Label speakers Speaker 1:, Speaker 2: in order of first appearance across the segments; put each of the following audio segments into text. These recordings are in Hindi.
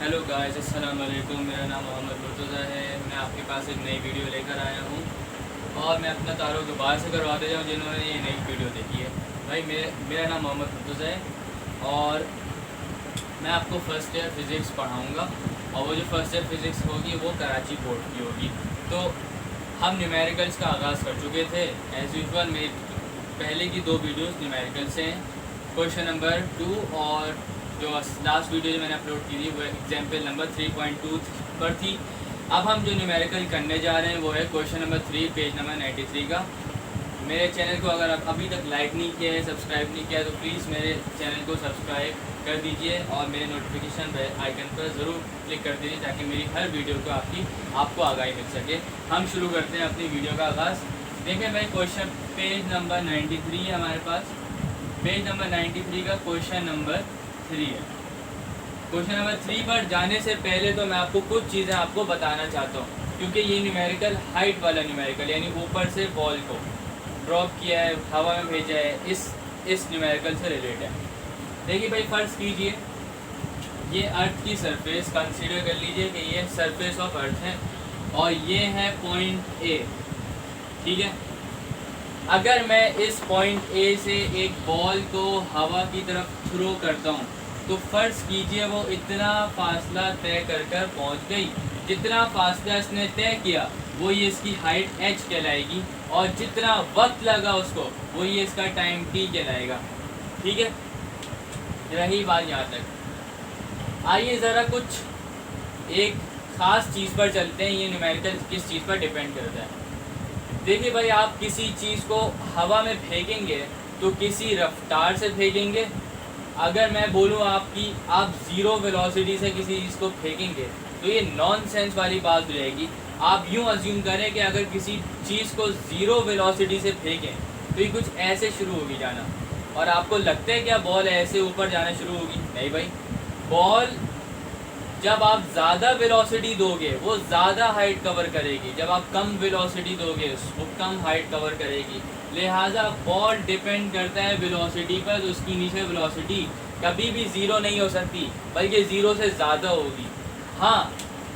Speaker 1: हेलो गाइस, अस्सलाम वालेकुम। मेरा नाम मोहम्मद मुर्तज़ा है। मैं आपके पास एक नई वीडियो लेकर आया हूँ और मैं अपना तारुफ दोबारा से करवाते जाऊँ जिन्होंने ये नई वीडियो देखी है। भाई मेरा नाम मोहम्मद मुर्तज़ा है और मैं आपको फ़र्स्ट ईयर फ़िज़िक्स पढ़ाऊँगा और वो जो फ़र्स्ट ईयर फ़िज़िक्स होगी वो कराची बोर्ड की होगी। तो हम न्यूमेरिकल्स का आगाज़ कर चुके थे। एज़ यूजुअल मेरी पहले की 2 वीडियोस न्यूमेरिकल से हैं। क्वेश्चन नंबर 2 और जो लास्ट वीडियो जो मैंने अपलोड की थी वो एग्जाम्पल नंबर 3.2 पर थी। अब हम जो न्यूमेरिकल करने जा रहे हैं वो है क्वेश्चन नंबर 3 पेज नंबर 93 का। मेरे चैनल को अगर आप अभी तक लाइक नहीं किया है, सब्सक्राइब नहीं किया है तो प्लीज़ मेरे चैनल को सब्सक्राइब कर दीजिए और मेरे नोटिफिकेशन आइकन पर ज़रूर क्लिक कर दीजिए ताकि मेरी हर वीडियो को आपको आगाही मिल सके। हम शुरू करते हैं अपनी वीडियो का आगाज़। देखें भाई, क्वेश्चन पेज नंबर 93 है हमारे पास। पेज नंबर 93 का क्वेश्चन नंबर 3 है। क्वेश्चन नंबर 3 पर जाने से पहले तो मैं आपको कुछ चीज़ें आपको बताना चाहता हूँ, क्योंकि ये न्यूमेरिकल हाइट वाला न्यूमेरिकल यानी ऊपर से बॉल को ड्रॉप किया है, हवा में भेजा है, इस न्यूमेरिकल से रिलेटेड है। देखिए भाई, फ़र्ज़ कीजिए ये अर्थ की सरफेस कंसीडर कर लीजिए कि ये सरफेस ऑफ अर्थ है और ये है पॉइंट ए, ठीक है। अगर मैं इस पॉइंट ए से एक बॉल को हवा की तरफ थ्रो करता हूँ तो फ़र्ज़ कीजिए वो इतना फासला तय कर पहुँच गई। जितना फासला इसने तय किया वो ये इसकी हाइट h कहलाएगी और जितना वक्त लगा उसको वो ये इसका टाइम t कहलाएगा, ठीक है। रही बात यहाँ तक। आइए ज़रा कुछ एक ख़ास चीज़ पर चलते हैं। ये न्यूमेरिकल किस चीज़ पर डिपेंड करता है। देखिए भाई, आप किसी चीज़ को हवा में फेंकेंगे तो किसी रफ्तार से फेंकेंगे। अगर मैं बोलूँ आपकी आप ज़ीरो वेलोसिटी से किसी चीज़ को फेंकेंगे तो ये नॉनसेंस वाली बात हो जाएगी। आप यूँ अज्यूम करें कि अगर किसी चीज़ को ज़ीरो वेलोसिटी से फेंकें तो ये कुछ ऐसे शुरू होगी जाना, और आपको लगता है क्या बॉल ऐसे ऊपर जाना शुरू होगी? नहीं भाई, बॉल जब आप ज़्यादा वेलोसिटी दोगे वो ज़्यादा हाइट कवर करेगी, जब आप कम वेलोसिटी दोगे वो कम हाइट कवर करेगी। लिहाजा बॉल डिपेंड करता है वेलोसिटी पर, तो उसकी नीचे वेलोसिटी कभी भी ज़ीरो नहीं हो सकती बल्कि ज़ीरो से ज़्यादा होगी। हाँ,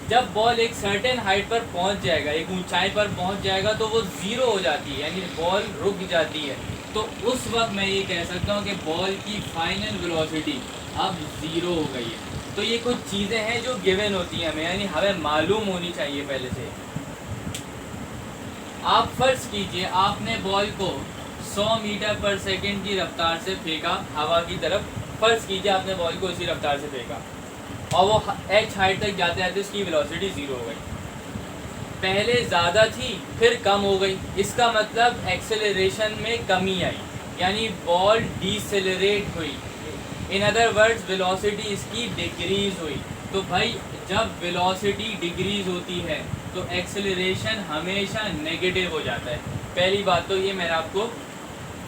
Speaker 1: जब बॉल एक सर्टेन हाइट पर पहुंच जाएगा, एक ऊंचाई पर पहुंच जाएगा तो वो ज़ीरो हो जाती है यानी बॉल रुक जाती है। तो उस वक्त मैं ये कह सकता हूँ कि बॉल की फाइनल वेलोसिटी अब ज़ीरो हो गई है। तो ये कुछ चीज़ें हैं जो गिवन होती हैं हमें, यानी हमें मालूम होनी चाहिए पहले से। आप फ़र्ज़ कीजिए आपने बॉल को 100 मीटर पर सेकंड की रफ्तार से फेंका हवा की तरफ। फ़र्ज़ कीजिए आपने बॉल को इसी रफ्तार से फेंका और वो h हाइट तक जाते जाते उसकी वेलोसिटी ज़ीरो हो गई। पहले ज़्यादा थी फिर कम हो गई, इसका मतलब एक्सेलरेशन में कमी आई यानी बॉल डिसेलरेट हुई। इन अदर वर्ड्स वेलोसिटी इसकी डिक्रीज़ हुई। तो भाई, जब वेलोसिटी डिक्रीज़ होती है तो एक्सेलरेशन हमेशा नेगेटिव हो जाता है। पहली बात तो ये मैंने आपको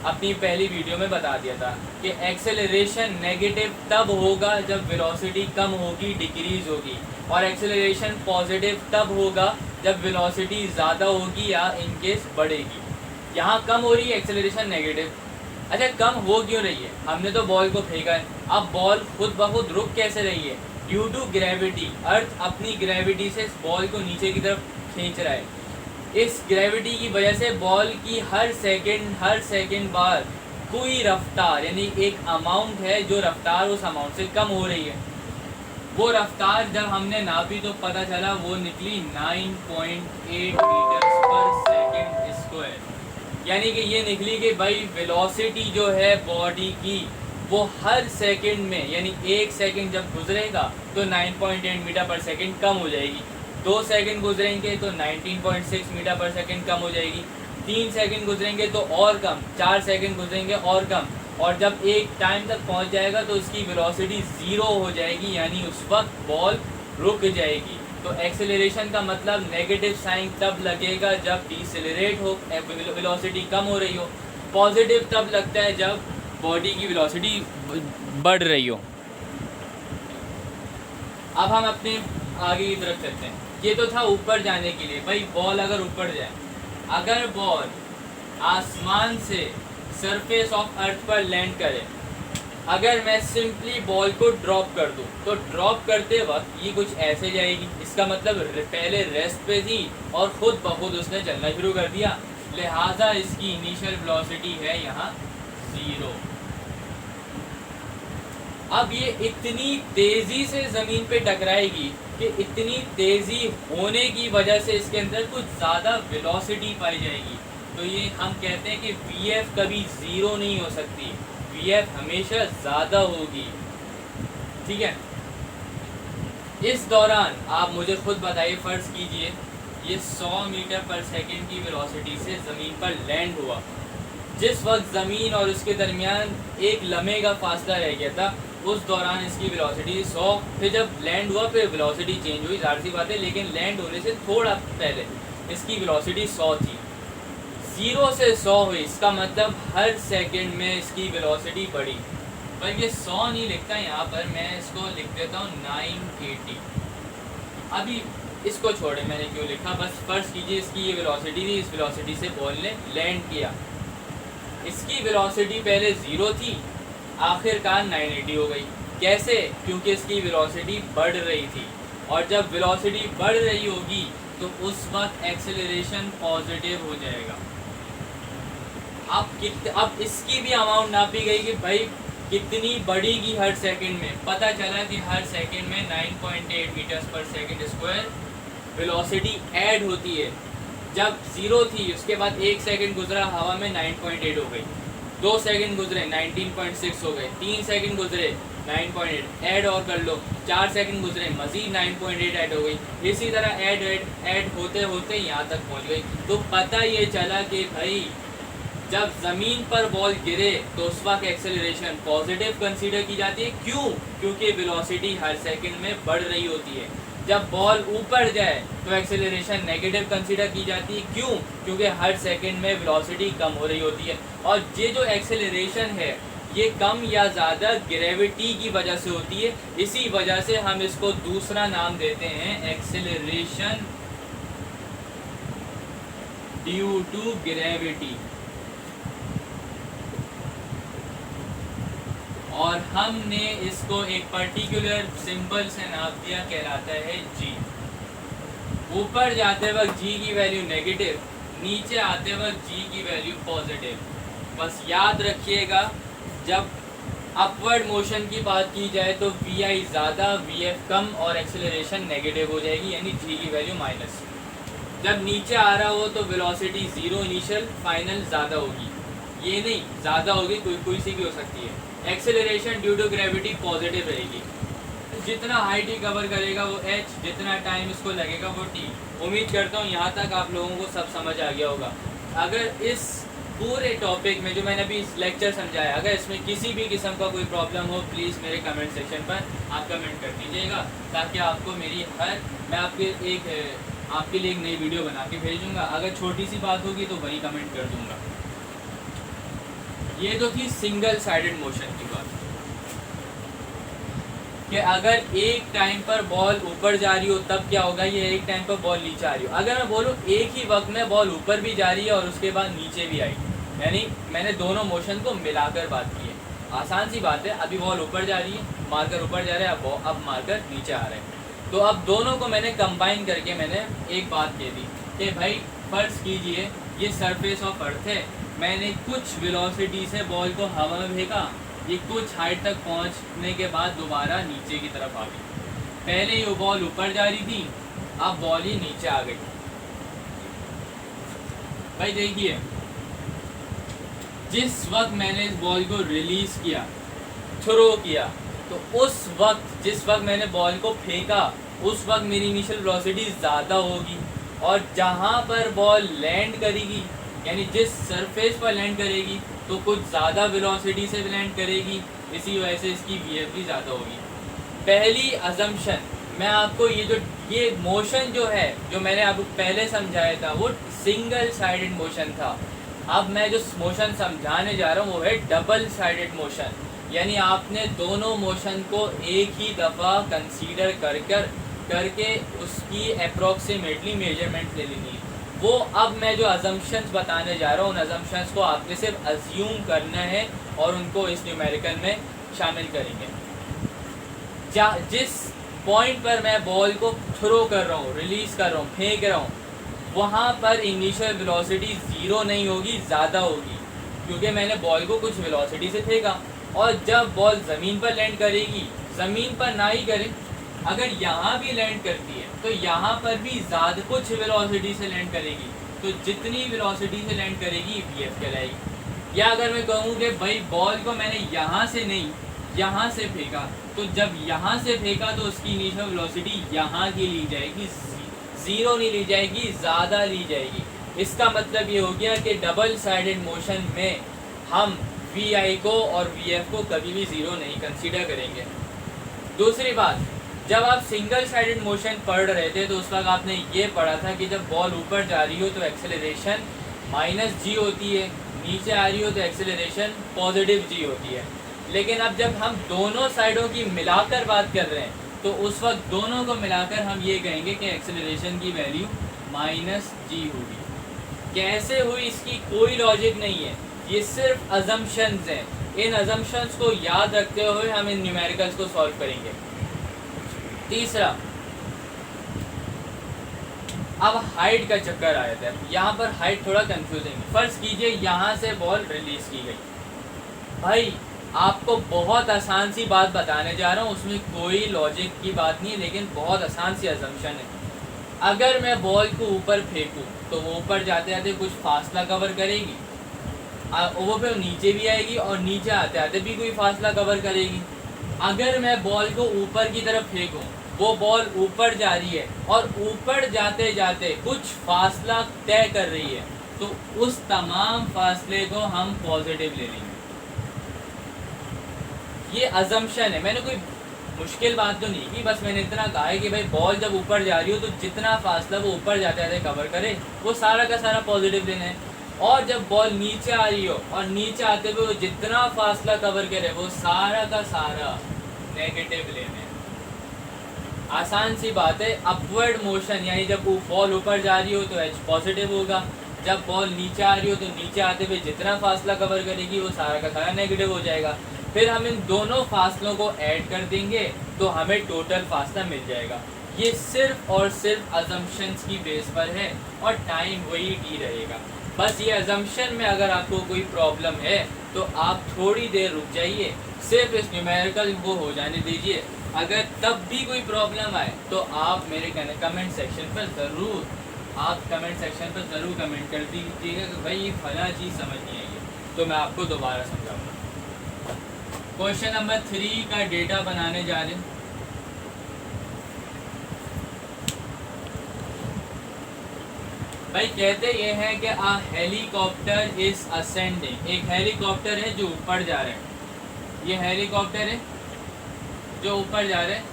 Speaker 1: अपनी पहली वीडियो में बता दिया था कि एक्सेलरेशन नेगेटिव तब होगा जब वेलोसिटी कम होगी, डिक्रीज़ होगी, और एक्सेलरेशन पॉजिटिव तब होगा जब वेलोसिटी ज़्यादा होगी या इनकेस बढ़ेगी। यहाँ कम हो रही है, एक्सेलरेशन नेगेटिव। अच्छा, कम हो क्यों रही है? हमने तो बॉल को फेंका है, अब बॉल खुद ब खुद रुक कैसे रही है? Due to gravity. अर्थ अपनी ग्रेविटी से इस बॉल को नीचे की तरफ खींच रहा है। इस ग्रेविटी की वजह से बॉल की हर सेकंड बाद कोई रफ्तार यानी एक अमाउंट है जो रफ्तार उस अमाउंट से कम हो रही है। वो रफ्तार जब हमने नापी तो पता चला वो निकली 9.8 मीटर्स पर सेकंड स्क्वायर। यानी कि ये निकली कि भाई वेलोसिटी जो है बॉडी की वो हर सेकंड में यानी 1 सेकंड जब गुजरेगा तो 9.8 मीटर पर सेकंड कम हो जाएगी। 2 सेकंड गुजरेंगे तो 19.6 मीटर पर सेकंड कम हो जाएगी। 3 सेकंड गुजरेंगे तो और कम, 4 सेकंड गुजरेंगे और कम, और जब एक टाइम तक पहुंच जाएगा तो उसकी वेलोसिटी ज़ीरो हो जाएगी यानी उस वक्त बॉल रुक जाएगी। तो एक्सेलरेशन का मतलब नेगेटिव साइन तब लगेगा जब डिसेलरेट हो, वेलोसिटी कम हो रही हो। पॉजिटिव तब लगता है जब बॉडी की वेलोसिटी बढ़ रही हो। अब हम अपने आगे की तरफ चलते हैं। ये तो था ऊपर जाने के लिए। भाई, बॉल अगर ऊपर जाए, अगर बॉल आसमान से सरफेस ऑफ अर्थ पर लैंड करे अगर मैं सिंपली बॉल को ड्रॉप कर दूं तो ड्रॉप करते वक्त ये कुछ ऐसे जाएगी, इसका मतलब पहले रेस्ट पे थी और खुद ब खुद उसने चलना शुरू कर दिया, लिहाजा इसकी इनिशियल वेलोसिटी है यहाँ 0। अब ये इतनी तेज़ी से ज़मीन पे टकराएगी कि इतनी तेज़ी होने की वजह से इसके अंदर कुछ ज़्यादा वेलोसिटी पाई जाएगी। तो ये हम कहते हैं कि Vf कभी 0 नहीं हो सकती, Vf हमेशा ज़्यादा होगी। ठीक है, इस दौरान आप मुझे खुद बताइए, फ़र्ज़ कीजिए ये 100 मीटर पर सेकंड की वेलोसिटी से ज़मीन पर लैंड हुआ। जिस वक्त ज़मीन और उसके दरमियान एक लम्हे का फासला रह गया था, उस दौरान इसकी वेलोसिटी 100, फिर जब लैंड हुआ फिर वेलोसिटी चेंज हुई, ज़ाहिर सी बात है, लेकिन लैंड होने से थोड़ा पहले इसकी वेलोसिटी 100 थी। 0 से 100 हुई, इसका मतलब हर सेकंड में इसकी वेलोसिटी बढ़ी। पर ये 100 नहीं लिखता यहाँ पर, मैं इसको लिख देता हूँ 980। अभी इसको छोड़े, मैंने क्यों लिखा, बस फ़र्ज़ कीजिए इसकी ये वेलोसिटी थी, इस वेलोसिटी से बॉल ने लैंड किया। इसकी वेलोसिटी पहले 0 थी, आखिरकार 980 हो गई। कैसे? क्योंकि इसकी वेलोसिटी बढ़ रही थी, और जब वेलोसिटी बढ़ रही होगी तो उस वक्त एक्सेलरेशन पॉजिटिव हो जाएगा। अब इसकी भी अमाउंट नापी गई कि भाई कितनी बढ़ेगी हर सेकंड में। पता चला कि हर सेकंड में 9.8 मीटर्स पर सेकंड स्क्वायर वेलोसिटी ऐड होती है। जब 0 थी उसके बाद 1 सेकंड गुजरा, हवा में 9.8 हो गई, 2 सेकंड गुजरे 19.6 हो गए, 3 सेकंड गुजरे 9.8 ऐड और कर लो, 4 सेकंड गुजरे मज़ीद 9.8 ऐड हो गई। इसी तरह ऐड होते होते यहाँ तक पहुँच गई। तो पता ये चला कि भाई जब ज़मीन पर बॉल गिरे तो उस वक्त एक्सेलरेशन पॉजिटिव कंसीडर की जाती है। क्यों? क्योंकि वेलोसिटी हर सेकंड में बढ़ रही होती है। जब बॉल ऊपर जाए तो एक्सेलरेशन नेगेटिव कंसीडर की जाती है। क्यों? क्योंकि हर सेकंड में वेलोसिटी कम हो रही होती है, और ये जो एक्सेलरेशन है ये कम या ज़्यादा ग्रेविटी की वजह से होती है। इसी वजह से हम इसको दूसरा नाम देते हैं एक्सेलरेशन ड्यू टू ग्रेविटी, और हमने इसको एक पर्टिकुलर सिंबल से नाम दिया, कहलाता है जी। ऊपर जाते वक्त जी की वैल्यू नेगेटिव, नीचे आते वक्त जी की वैल्यू पॉजिटिव। बस याद रखिएगा, जब अपवर्ड मोशन की बात की जाए तो वी आई ज़्यादा, वी एफ कम और एक्सेलरेशन नेगेटिव हो जाएगी, यानी जी की वैल्यू माइनस। जब नीचे आ रहा हो तो वेलोसिटी 0 इनिशियल, फाइनल ज़्यादा होगी, ये नहीं ज़्यादा होगी, कोई सी भी हो सकती है। Acceleration due to gravity positive रहेगी। जितना हाइट ही कवर करेगा वो h, जितना टाइम इसको लगेगा वो t। उम्मीद करता हूँ यहाँ तक आप लोगों को सब समझ आ गया होगा। अगर इस पूरे टॉपिक में जो मैंने अभी इस लेक्चर समझाया, अगर इसमें किसी भी किस्म का कोई प्रॉब्लम हो, प्लीज़ मेरे कमेंट सेक्शन पर आप कमेंट कर दीजिएगा, ताकि आपको मैं आपके लिए एक नई वीडियो बना के भेजूँगा। अगर छोटी सी बात होगी तो वही कमेंट कर दूँगा। ये तो थी सिंगल साइडेड मोशन की बात, कि अगर एक टाइम पर बॉल ऊपर जा रही हो तब क्या होगा, ये एक टाइम पर बॉल नीचे आ रही हो। अगर मैं बोलूँ एक ही वक्त में बॉल ऊपर भी जा रही है और उसके बाद नीचे भी आई, यानी मैंने दोनों मोशन को मिलाकर बात की है। आसान सी बात है, अभी बॉल ऊपर जा रही है, मार्कर ऊपर जा रहा है, अब मार्कर नीचे आ रहा है, तो अब दोनों को मैंने कंबाइन करके मैंने एक बात कह दी कि भाई फ़र्ज़ कीजिए ये सरफेस ऑफ अर्थ है, मैंने कुछ वेलोसिटी से बॉल को हवा में फेंका, ये कुछ हाइट तक पहुंचने के बाद दोबारा नीचे की तरफ आ गई। पहले ये बॉल ऊपर जा रही थी, अब बॉल ही नीचे आ गई। भाई देखिए, जिस वक्त मैंने इस बॉल को रिलीज़ किया, थ्रो किया, तो उस वक्त जिस वक्त मैंने बॉल को फेंका उस वक्त मेरी इनिशियल वेलोसिटी ज़्यादा होगी, और जहाँ पर बॉल लैंड करेगी, यानी जिस सरफेस पर लैंड करेगी तो कुछ ज़्यादा वेलोसिटी से लैंड करेगी, इसी वजह से इसकी वीएफ भी ज़्यादा होगी। पहली अजम्पशन मैं आपको ये मोशन जो है, जो मैंने आपको पहले समझाया था, वो सिंगल साइडेड मोशन था। अब मैं जो मोशन समझाने जा रहा हूँ वो है डबल साइडेड मोशन, यानी आपने दोनों मोशन को एक ही दफ़ा कंसीडर करके उसकी अप्रॉक्सीमेटली मेजरमेंट ले लेनी है। वो अब मैं जो अजम्पशंस बताने जा रहा हूँ, उन अजम्पशंस को आपने सिर्फ अज्यूम करना है और उनको इस न्यूमेरिकल में शामिल करेंगे। जिस पॉइंट पर मैं बॉल को थ्रो कर रहा हूँ, रिलीज कर रहा हूँ, फेंक रहा हूँ, वहाँ पर इनिशियल वेलोसिटी ज़ीरो नहीं होगी, ज़्यादा होगी, क्योंकि मैंने बॉल को कुछ वेलोसिटी से फेंका। और जब बॉल ज़मीन पर लैंड करेगी, ज़मीन पर ना ही करे, अगर यहाँ भी लैंड करती है तो यहाँ पर भी ज़्यादा कुछ वेलोसिटी से लैंड करेगी, तो जितनी वेलोसिटी से लैंड करेगी वीएफ कहलाएगी। या अगर मैं कहूँ कि भाई बॉल को मैंने यहाँ से नहीं यहाँ से फेंका, तो जब यहाँ से फेंका तो उसकी इनिशियल वेलोसिटी यहाँ की ली जाएगी, ज़ीरो नहीं ली जाएगी, ज़्यादा ली जाएगी। इसका मतलब ये हो गया कि डबल साइडेड मोशन में हम वी आई को और वी एफ को कभी भी ज़ीरो नहीं कंसीडर करेंगे। दूसरी बात, जब आप सिंगल साइडेड मोशन पढ़ रहे थे तो उस वक्त आपने ये पढ़ा था कि जब बॉल ऊपर जा रही हो तो एक्सेलरेशन -g होती है, नीचे आ रही हो तो एक्सेलरेशन +g होती है। लेकिन अब जब हम दोनों साइडों की मिलाकर बात कर रहे हैं तो उस वक्त दोनों को मिलाकर हम ये कहेंगे कि एक्सेलरेशन की वैल्यू -g होगी। कैसे हुई इसकी कोई लॉजिक नहीं है, ये सिर्फ अजम्पशंस हैं। इन अजम्पशंस को याद रखते हुए हम इन न्यूमेरिकल्स को सॉल्व करेंगे। तीसरा, अब हाइट का चक्कर आया था। यहाँ पर हाइट थोड़ा कंफ्यूजिंग है। फर्ज कीजिए यहाँ से बॉल रिलीज की गई। भाई आपको बहुत आसान सी बात बताने जा रहा हूँ, उसमें कोई लॉजिक की बात नहीं है, लेकिन बहुत आसान सी अजम्पशन है। अगर मैं बॉल को ऊपर फेंकूँ तो वो ऊपर जाते जाते कुछ फासला कवर करेगी, वो फिर नीचे भी आएगी और नीचे आते आते भी कोई फासला कवर करेगी। अगर मैं बॉल को ऊपर की तरफ फेंकूँ, वो बॉल ऊपर जा रही है और ऊपर जाते जाते कुछ फासला तय कर रही है, तो उस तमाम फासले को हम पॉजिटिव ले लेंगे। ये अजम्पशन है, मैंने कोई मुश्किल बात तो नहीं की, बस मैंने इतना कहा है कि भाई बॉल जब ऊपर जा रही हो तो जितना फासला वो ऊपर जाते जाते कवर करे वो सारा का सारा पॉजिटिव लेना है। और जब बॉल नीचे आ रही हो और नीचे आते हुए वो जितना फासला कवर करे वो सारा का सारा नेगेटिव लेना है। आसान सी बात है। अपवर्ड मोशन यानी जब वो बॉल ऊपर जा रही हो तो एच पॉजिटिव होगा, जब बॉल नीचे आ रही हो तो नीचे आते हुए जितना फासला कवर करेगी वो सारा का सारा नेगेटिव हो जाएगा। फिर हम इन दोनों फासलों को ऐड कर देंगे तो हमें टोटल फासला मिल जाएगा। ये सिर्फ और सिर्फ अजम्पशंस की बेस पर है और टाइम वही टी रहेगा। बस ये अजम्पशन में अगर आपको कोई प्रॉब्लम है तो आप थोड़ी देर रुक जाइए, सिर्फ इस न्यूमेरिकल को हो जाने दीजिए। अगर तब भी कोई प्रॉब्लम आए तो आप मेरे कमेंट सेक्शन पर ज़रूर कमेंट कर दीजिएगा कि भाई ये फला चीज़ समझ नहीं आई है, तो मैं आपको दोबारा समझाऊंगा। क्वेश्चन नंबर 3 का डेटा बनाने जा रहे हैं। भाई कहते ये हैं कि आ हेलीकॉप्टर इज असेंडिंग। एक हेलीकॉप्टर है जो ऊपर जा रहा है, ये हेलीकॉप्टर है जो ऊपर जा रहा है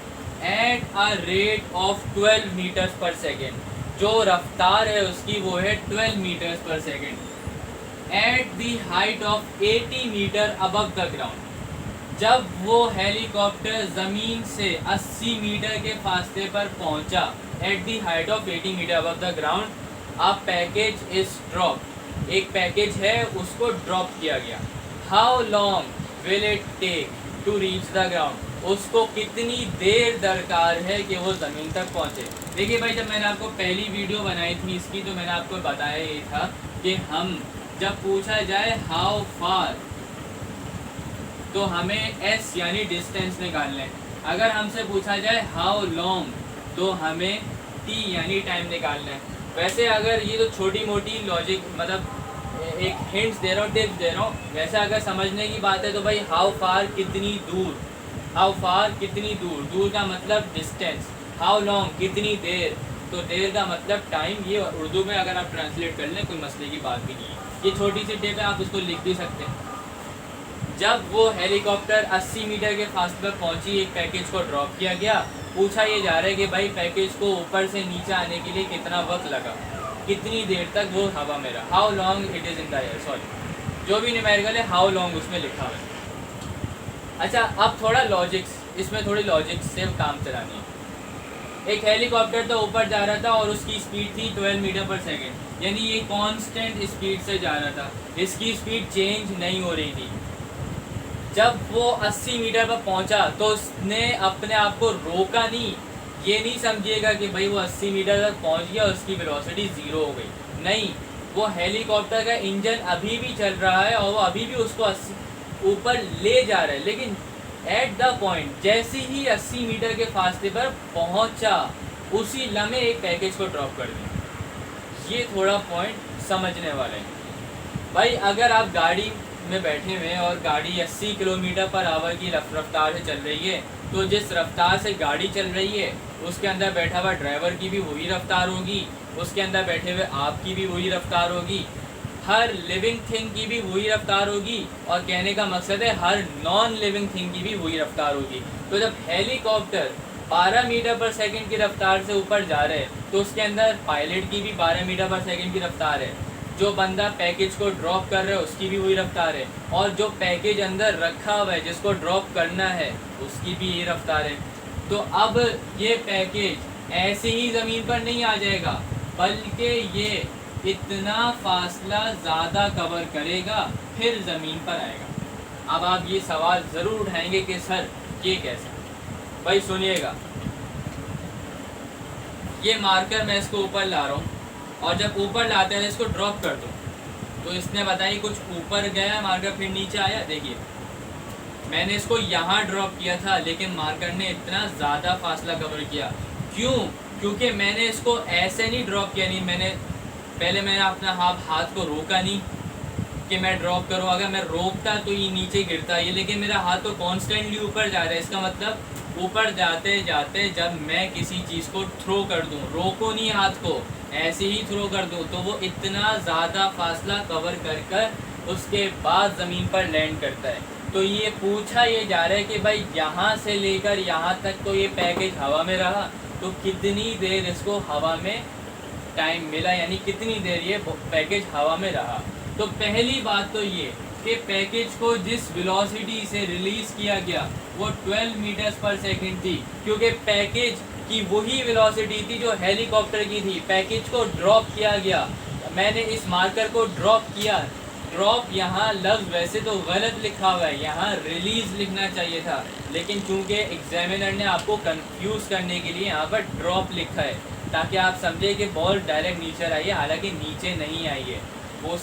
Speaker 1: at a rate of 12 meters per second. जो रफ्तार है उसकी वो है 12 meters per second at the height of 80 meter above the ground. जब वो हेलीकॉप्टर ज़मीन से 80 मीटर के फासले पर पहुंचा at the height of 80 meter above the ground, a package is drop. एक पैकेज है उसको ड्रॉप किया गया। How long will it take to reach the ground. उसको कितनी देर दरकार है कि वो ज़मीन तक पहुंचे। देखिए भाई, जब मैंने आपको पहली वीडियो बनाई थी इसकी तो मैंने आपको बताया ये था कि हम जब पूछा जाए हाउ फार तो हमें एस यानी डिस्टेंस निकालना है। अगर हमसे पूछा जाए हाउ लॉन्ग तो हमें टी यानी टाइम निकालना है। वैसे अगर ये तो छोटी मोटी लॉजिक मतलब एक हिंट्स दे रहा हूँ, टिप्स दे रहा हूँ। वैसे अगर समझने की बात है तो भाई हाउ फार कितनी दूर, हाउ फार कितनी दूर, दूर का मतलब डिस्टेंस, हाउ लॉन्ग कितनी देर, तो देर का मतलब टाइम। ये उर्दू में अगर आप ट्रांसलेट कर लें कोई मसले की बात भी नहीं है। ये छोटी सी टिप है, आप उसको लिख भी सकते हैं। जब वो हेलीकॉप्टर 80 मीटर के फासले पर पहुंची, एक पैकेज को ड्रॉप किया गया। पूछा ये जा रहा है कि भाई पैकेज को ऊपर से नीचे आने के लिए कितना वक्त लगा, कितनी देर तक वो हवा में रहा। How long it is in the air, sorry जो भी न्यूमेरिकल है हाउ लॉन्ग उसमें लिखा है। अच्छा, अब थोड़ा लॉजिक्स, इसमें थोड़ी लॉजिक से काम चलानी है। एक हेलीकॉप्टर तो ऊपर जा रहा था और उसकी स्पीड थी 12 मीटर पर सेकेंड, यानी ये कांस्टेंट स्पीड से जा रहा था, इसकी स्पीड चेंज नहीं हो रही थी। जब वो 80 मीटर पर पहुंचा तो उसने अपने आप को रोका नहीं। ये नहीं समझिएगा कि भाई वो 80 मीटर तक पहुंच गया, उसकी वेलोसिटी 0 हो गई, नहीं, वो हेलीकॉप्टर का इंजन अभी भी चल रहा है और वो अभी भी उसको ऊपर ले जा रहा है, लेकिन एट द पॉइंट जैसे ही 80 मीटर के फासले पर पहुंचा उसी लम्हे एक पैकेज को ड्रॉप कर दिया। ये थोड़ा पॉइंट समझने वाला है भाई। अगर आप गाड़ी में बैठे हुए और गाड़ी 80 किलोमीटर पर आवर की रफ्तार से चल रही है, तो जिस रफ्तार से गाड़ी चल रही है उसके अंदर बैठा हुआ ड्राइवर की भी वही रफ्तार होगी, उसके अंदर बैठे हुए आपकी भी वही रफ्तार होगी, हर लिविंग थिंग की भी वही रफ्तार होगी, और कहने का मकसद है हर नॉन लिविंग थिंग की भी वही रफ्तार होगी। तो जब हेलीकॉप्टर 12 मीटर पर सेकंड की रफ्तार से ऊपर जा रहे हैं तो उसके अंदर पायलट की भी 12 मीटर पर सेकंड की रफ्तार है, जो बंदा पैकेज को ड्रॉप कर रहा है उसकी भी वही रफ्तार है, और जो पैकेज अंदर रखा हुआ है जिसको ड्रॉप करना है उसकी भी यही रफ्तार है। तो अब ये पैकेज ऐसे ही ज़मीन पर नहीं आ जाएगा, बल्कि ये इतना फासला ज़्यादा कवर करेगा फिर ज़मीन पर आएगा। अब आप ये सवाल ज़रूर उठाएंगे कि सर ये कैसे? भाई सुनिएगा, ये मार्कर मैं इसको ऊपर ला रहा हूँ, और जब ऊपर लाते हैं इसको ड्रॉप कर दो, तो इसने बताइए कुछ ऊपर गया मार्कर फिर नीचे आया। देखिए मैंने इसको यहाँ ड्रॉप किया था, लेकिन मार्कर ने इतना ज़्यादा फासला कवर किया। क्यों? क्योंकि मैंने इसको ऐसे नहीं ड्रॉप किया, नहीं मैंने अपना हाथ को रोका नहीं कि मैं ड्रॉप करूँ। अगर मैं रोकता तो ये नीचे गिरता ये, लेकिन मेरा हाथ तो कॉन्स्टेंटली ऊपर जा रहा है। इसका मतलब ऊपर जाते जाते जब मैं किसी चीज़ को थ्रो कर दूँ, रोको नहीं हाथ को, ऐसे ही थ्रो कर दूँ, तो वो इतना ज़्यादा फासला कवर कर उसके बाद ज़मीन पर लैंड करता है। तो ये पूछा ये जा रहा है कि भाई यहाँ से लेकर यहाँ तक तो ये पैकेज हवा में रहा, तो कितनी देर इसको हवा में टाइम मिला, यानी कितनी देर ये पैकेज हवा में रहा। तो पहली बात तो ये कि पैकेज को जिस वेलोसिटी से रिलीज़ किया गया वो 12 मीटर्स पर सेकंड थी, क्योंकि पैकेज की वही वेलोसिटी थी जो हेलीकॉप्टर की थी। पैकेज को ड्रॉप किया गया, मैंने इस मार्कर को ड्रॉप किया। ड्रॉप यहाँ लफ्ज़ वैसे तो गलत लिखा हुआ है, यहाँ रिलीज़ लिखना चाहिए था, लेकिन चूंकि एग्जामिनर ने आपको कंफ्यूज करने के लिए यहाँ पर ड्रॉप लिखा है, ताकि आप समझे कि बॉल डायरेक्ट नीचे आई है, हालांकि नीचे नहीं आई है। वो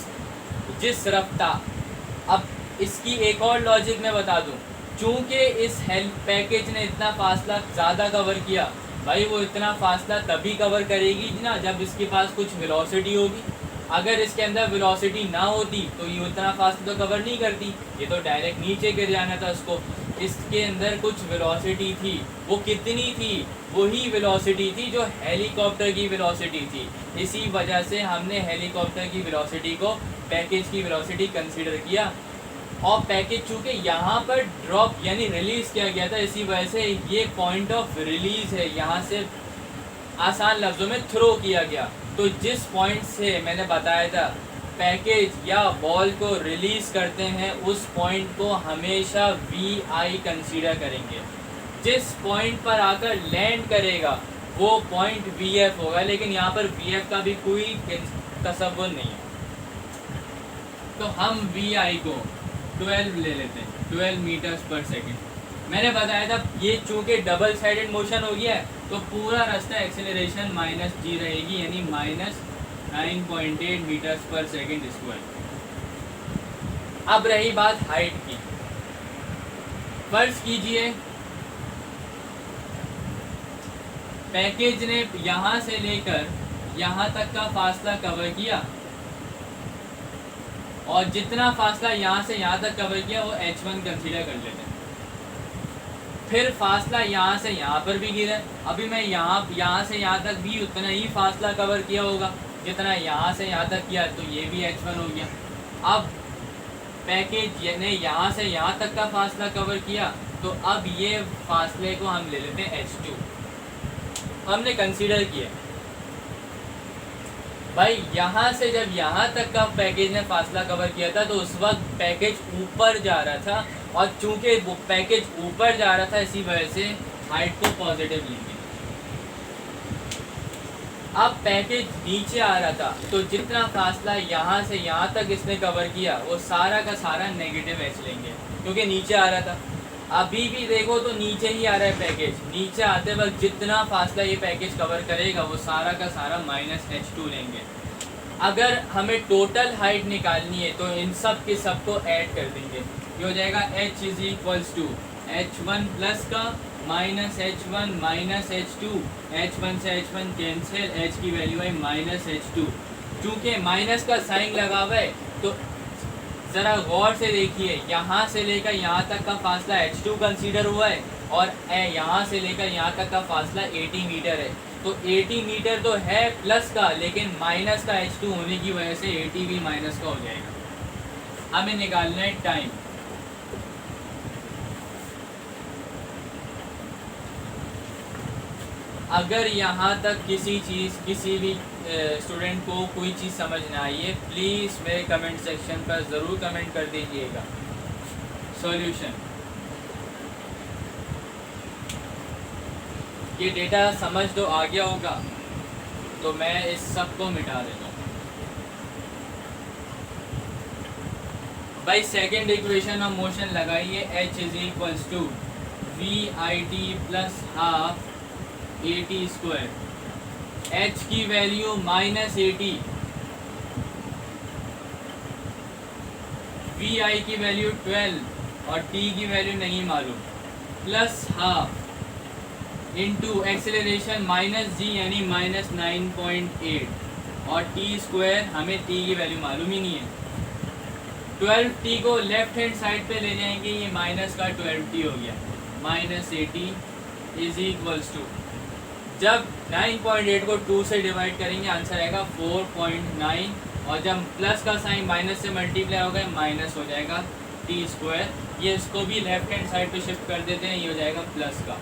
Speaker 1: जिस रफ्तार, अब इसकी एक और लॉजिक मैं बता दूं, चूंकि इस पैकेज ने इतना फासला ज़्यादा कवर किया, भाई वो इतना फासला तभी कवर करेगी ना जब इसके पास कुछ वेलोसिटी होगी। अगर इसके अंदर वेलोसिटी ना होती तो ये उतना फासला तो कवर नहीं करती, ये तो डायरेक्ट नीचे गिर जाना था उसको। इसके अंदर कुछ वेलोसिटी थी, वो कितनी थी? वही वेलोसिटी थी जो हेलीकॉप्टर की वेलोसिटी थी। इसी वजह से हमने हेलीकॉप्टर की वेलोसिटी को पैकेज की वेलोसिटी कंसीडर किया, और पैकेज चूँकि यहाँ पर ड्रॉप यानी रिलीज़ किया गया था, इसी वजह से ये पॉइंट ऑफ रिलीज़ है, यहाँ से आसान लफ्ज़ों में थ्रो किया गया। तो जिस पॉइंट से मैंने बताया था पैकेज या बॉल को रिलीज़ करते हैं, उस पॉइंट को हमेशा VI कंसीडर करेंगे। जिस पॉइंट पर आकर लैंड करेगा वो पॉइंट VF होगा, लेकिन यहाँ पर VF का भी कोई तसव्वुर नहीं है, तो हम VI को 12 ले लेते हैं, 12 मीटर्स पर सेकंड। मैंने बताया था ये चूँकि डबल साइडेड मोशन हो गया है, तो पूरा रास्ता एक्सेलरेशन -g रहेगी, यानी -9.8 मीटर्स पर सेकंड स्क्वायर। अब रही बात हाइट की। फर्ज कीजिए पैकेज ने यहाँ से लेकर यहाँ तक का फासला कवर किया, और जितना फासला यहाँ से यहाँ तक कवर किया वो h1 कंसीडर कर लेते हैं। फिर फासला यहाँ से यहाँ पर भी गिरा, अभी मैं यहाँ से यहाँ तक भी उतना ही फासला कवर किया होगा जितना यहाँ से यहाँ तक किया, तो ये भी h1 हो गया। अब पैकेज ने यहाँ से यहाँ तक का फासला कवर किया, तो अब ये फासले को हम ले लेते हैं h2, हमने कंसीडर किया। भाई यहाँ से जब यहाँ तक का पैकेज ने फासला कवर किया था, तो उस वक्त पैकेज ऊपर जा रहा था, और चूंकि वो पैकेज ऊपर जा रहा था इसी वजह से हाइट को पॉजिटिव लेंगे। अब पैकेज नीचे आ रहा था, तो जितना फासला यहाँ से यहाँ तक इसने कवर किया वो सारा का सारा नेगेटिव h लेंगे। क्योंकि नीचे आ रहा था। अभी भी देखो तो नीचे ही आ रहा है पैकेज। नीचे आते वक्त जितना फासला ये पैकेज कवर करेगा वो सारा का सारा -h2 लेंगे। अगर हमें टोटल हाइट निकालनी है तो इन सब के सब को ऐड कर देंगे। ये हो जाएगा h is equals to h1 plus का -h1 -h2, h1 से h1 कैंसिल, h की वैल्यू है -h2। चूँकि माइनस का साइन लगा हुआ है तो ज़रा गौर से देखिए, यहाँ से लेकर यहाँ तक का फासला h2 कंसीडर हुआ है और यहाँ से लेकर यहाँ तक का फासला 80 मीटर है। तो 80 मीटर तो है प्लस का, लेकिन माइनस का h2 होने की वजह से 80 भी माइनस का हो जाएगा। हमें निकालना है टाइम। अगर यहाँ तक किसी भी स्टूडेंट को कोई चीज़ समझ ना आई है, प्लीज़ मेरे कमेंट सेक्शन पर ज़रूर कमेंट कर दीजिएगा। सॉल्यूशन, ये डेटा समझ तो आ गया होगा तो मैं इस सब को मिटा देता हूँ। भाई सेकेंड इक्वेशन ऑफ मोशन लगाइए, h is equals to VIT plus half AT square. h की वैल्यू -80, VI की वैल्यू 12 और t की वैल्यू नहीं मालूम, plus half into acceleration -g यानी -9.8 और t स्क्वायर, हमें t की वैल्यू मालूम ही नहीं है। 12t को लेफ्ट हैंड साइड पे ले जाएंगे, ये माइनस का 12t हो गया, -80 इज इक्वल्स टू, जब 9.8 को 2 से डिवाइड करेंगे आंसर आएगा 4.9 और जब प्लस का साइन माइनस से मल्टीप्लाई होगा माइनस हो जाएगा t स्क्वायर। ये इसको भी लेफ्ट हैंड साइड पे शिफ्ट कर देते हैं, ये हो जाएगा प्लस का।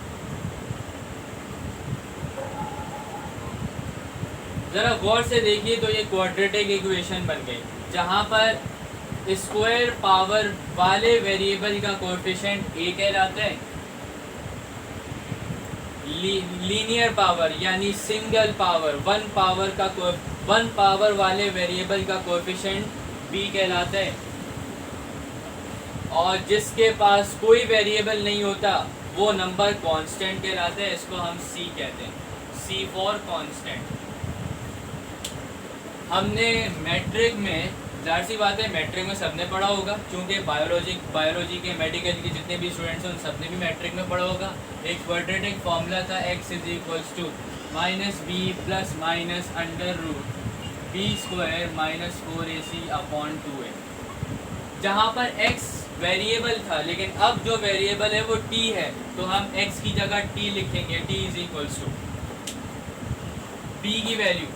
Speaker 1: ज़रा गौर से देखिए तो ये क्वाड्रेटिक इक्वेशन बन गई, जहाँ पर स्क्वायर पावर वाले वेरिएबल का कोएफिशिएंट a कहलाता है, लीनियर पावर यानी सिंगल पावर वन पावर वाले वेरिएबल का कोएफिशिएंट b कहलाता है, और जिसके पास कोई वेरिएबल नहीं होता वो नंबर कांस्टेंट कहलाता है। इसको हम c कहते हैं, c फॉर कांस्टेंट। हमने मैट्रिक में, जाहिर सी बात है मैट्रिक में सबने पढ़ा होगा, क्योंकि बायोलॉजी के मेडिकल के जितने भी स्टूडेंट्स हैं उन सबने भी मैट्रिक में पढ़ा होगा। एक क्वाड्रेटिक फार्मूला था x is equals to -b plus minus under root b square -4ac upon 2a, जहाँ पर x वेरिएबल था, लेकिन अब जो वेरिएबल है वो t है, तो हम x की जगह t लिखेंगे। t is equals to b की value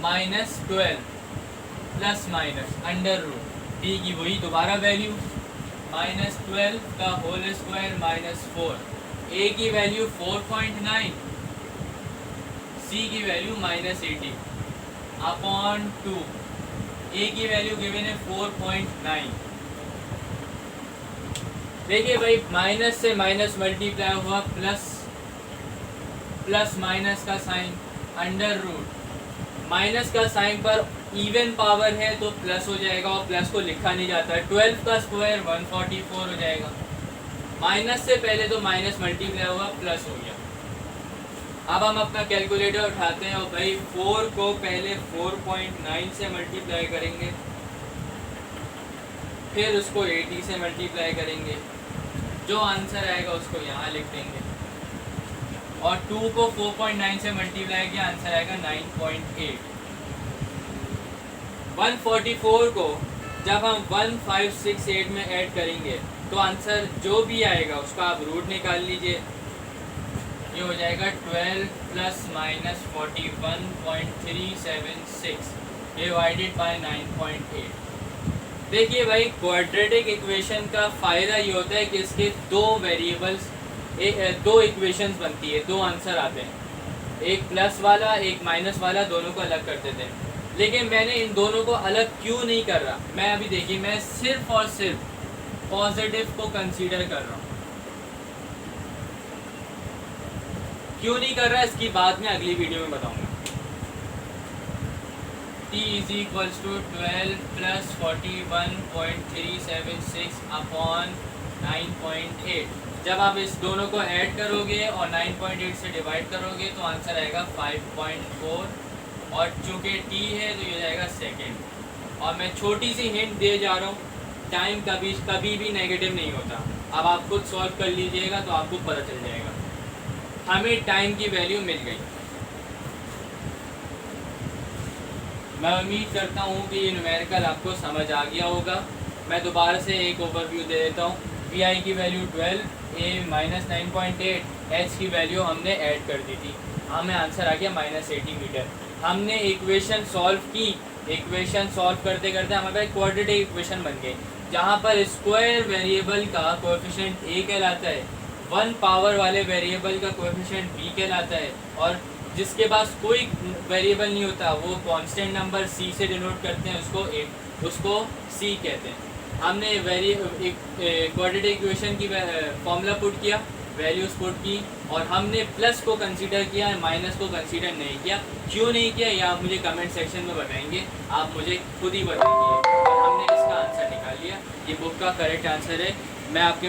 Speaker 1: -12 plus minus under root b की वही दोबारा वैल्यू -12 का होल स्क्वायर -4, a की वैल्यू 4.9, c की वैल्यू -80 अपॉन 2, a की वैल्यू गिवन है 4.9। देखिए भाई, माइनस से माइनस मल्टीप्लाई हुआ, प्लस माइनस का साइन, अंडर रूट, माइनस का साइन पर इवन पावर है तो प्लस हो जाएगा और प्लस को लिखा नहीं जाता है। 12 का स्क्वायर 144 हो जाएगा। माइनस से पहले तो माइनस मल्टीप्लाई हुआ, प्लस हो गया। अब हम अपना कैलकुलेटर उठाते हैं और भाई 4 को पहले 4.9 से मल्टीप्लाई करेंगे, फिर उसको 80 से मल्टीप्लाई करेंगे, जो आंसर आएगा उसको यहाँ लिख देंगे, और 2 को 4.9 से मल्टीप्लाई किया, आंसर आएगा 9.8। 144 को जब हम 1568 में ऐड करेंगे तो आंसर जो भी आएगा उसका आप रूट निकाल लीजिए। ये हो जाएगा 12 प्लस माइनस 41.376 डिवाइडेड बाय 9.8। देखिए भाई, क्वाड्रेटिक इक्वेशन का फ़ायदा ये होता है कि इसके दो वेरिएबल्स, दो इक्वेशंस बनती है, दो आंसर आते हैं, एक प्लस वाला एक माइनस वाला, दोनों को अलग कर देते हैं। लेकिन मैंने इन दोनों को अलग क्यों नहीं कर रहा, मैं अभी देखिए, मैं सिर्फ और सिर्फ पॉजिटिव को कंसीडर कर रहा हूँ। क्यों नहीं कर रहा इसकी बात मैं अगली वीडियो में बताऊंगा। t is equals to 12 plus 41.376 upon 9.8। जब आप इस दोनों को ऐड करोगे और 9.8 से डिवाइड करोगे तो आंसर आएगा 5.4, और चूँकि t है तो ये जाएगा सेकेंड। और मैं छोटी सी हिंट दे जा रहा हूँ, टाइम कभी भी नेगेटिव नहीं होता। अब आप खुद सॉल्व कर लीजिएगा तो आपको पता चल जाएगा। हमें टाइम की वैल्यू मिल गई। मैं उम्मीद करता हूँ कि ये न्यूमेरिकल आपको समझ आ गया होगा। मैं दोबारा से एक ओवरव्यू दे देता हूँ। वी आई की वैल्यू 12, ए माइनस 9.8, एच की वैल्यू हमने ऐड कर दी थी, हमें आंसर आ गया -80 मीटर। हमने इक्वेशन सॉल्व की, इक्वेशन सॉल्व करते करते हमारे पास क्वाड्रेटिक इक्वेशन बन गई, जहाँ पर स्क्वायर वेरिएबल का कोएफिशिएंट ए कहलाता है, 1 पावर वाले वेरिएबल का कोएफिशिएंट बी कहलाता है, और जिसके पास कोई वेरिएबल नहीं होता वो कांस्टेंट नंबर सी से डिनोट करते हैं, उसको सी कहते हैं। हमने क्वाड्रेटिक इक्वेशन की फॉर्मूला पुट किया, वैल्यूज़ पुट की, और हमने प्लस को कंसीडर किया, माइनस को कंसीडर नहीं किया। क्यों नहीं किया ये आप मुझे कमेंट सेक्शन में बताएंगे, आप मुझे खुद ही बताएंगे। और हमने इसका आंसर निकाल लिया, ये बुक का करेक्ट आंसर है। मैं आपके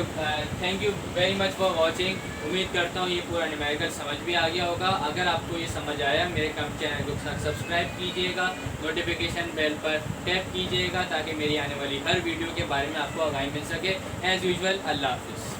Speaker 1: thank you very much for watching. उम्मीद करता हूँ ये पूरा न्यूमेरिकल समझ भी आ गया होगा। अगर आपको ये समझ आया, मेरे चैनल को सब्सक्राइब कीजिएगा, नोटिफिकेशन बेल पर टैप कीजिएगा ताकि मेरी आने वाली हर वीडियो के बारे में आपको आगाही मिल सके। एज़ यूजुअल, अल्लाह हाफिज़।